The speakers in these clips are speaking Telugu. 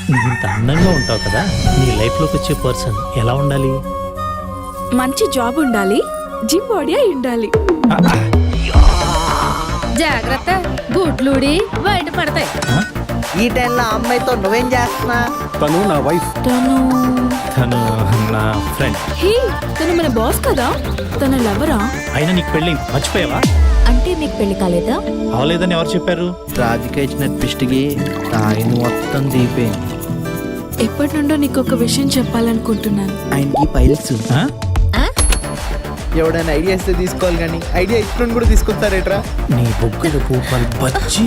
నువ్వు ఇంత అందంగా ఉంటావు కదా, నీ లైఫ్లోకి వచ్చే పర్సన్ ఎలా ఉండాలి? మంచి జాబ్ ఉండాలి, జిమ్ బాడీ అయి ఉండాలి. జాగ్రత్త, గుడ్లుడి బయట పడతాయి. ఈ టైంలో అమ్మాయితో నువ్వేం చేస్తున్నా? తను నా వైఫ్. తను నా ఫ్రెండ్. హే, తను మన బాస్ కదా, తన లవరా? అయినా నీకు పెళ్ళి మర్చిపోయావా? అంటే మీకు పెళ్లి కాలేదా? అవలేదని ఎవరు చెప్పారు? రాజుకి ఇచ్చిన ట్విస్ట్కి ఆయన మొత్తం దీపేంది. ఎప్పటి నుండో నీకు ఒక విషయం చెప్పాలనుకుంటున్నాను. ఆయనకి పైల్స్. ఆ? ఎవడైనా ఐడియా ఇస్తే తీసుకోవాలి కానీ ఐడియా ఇచ్చిన కూడా తీసుకుంటారేట్రా? నీ బొగ్గులు పూపలు బచ్చి.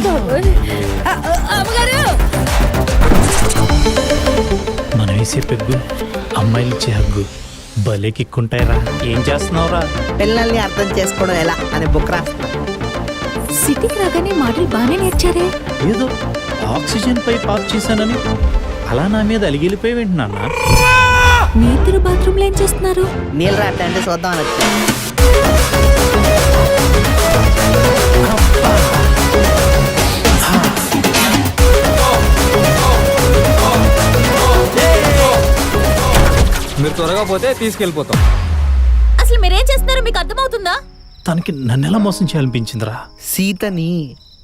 మనం వేసే పెగ్గు అమ్మాయిలు ఇచ్చే హగ్గు భలే కిక్కుంటాయిరా. ఏం చేస్తున్నావురా? పిల్లల్ని అర్థం చేసుకోవడం ఎలా అనే బుక్ రాస్తున్నా. సిటీకి రాగానే మాటలు బాగానే నేర్చారే. ఏదో ఆక్సిజన్ పై పాప్ చేశానని అలా నా మీద అలిగిలిపోయి వింటున్నా. మీ ఇద్దరు బాత్రూమ్ లో ఏం చేస్తున్నారు? నీళ్ళు రాట్లే అంటే చూద్దాం అని వచ్చా. మీరు త్వరగా పోతే తీసుకెళ్ళిపోతాం. అసలు మీరేం చేస్తున్నారో మీకు అర్థమవుతుందా? తనకి నన్ను ఎలా మోసం చేయాలనిపించిందిరా? సీతని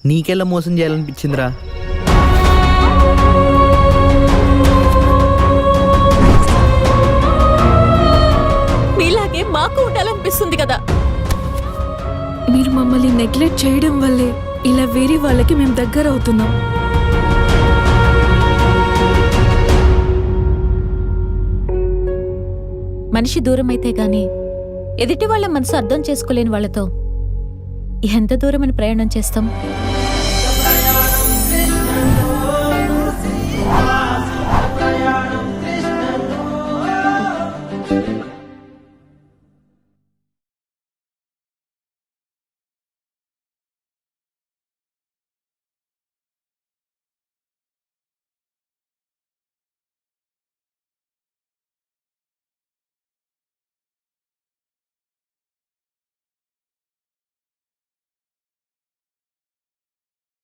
నీకెలా మోసం చేయాలనిపించిందిరా? మీలాగే మాకు ఉండాలనిపిస్తుంది కదా. మీరు మమ్మల్ని నెగ్లెక్ట్ చేయడం వల్లే ఇలా వేరే వాళ్ళకి మేము దగ్గర అవుతున్నాం. మనిషి దూరం అయితే గాని ఎదుటి వాళ్ళ మనసు అర్థం చేసుకోలేని వాళ్ళతో ఎంత దూరమని ప్రయాణం చేస్తాం?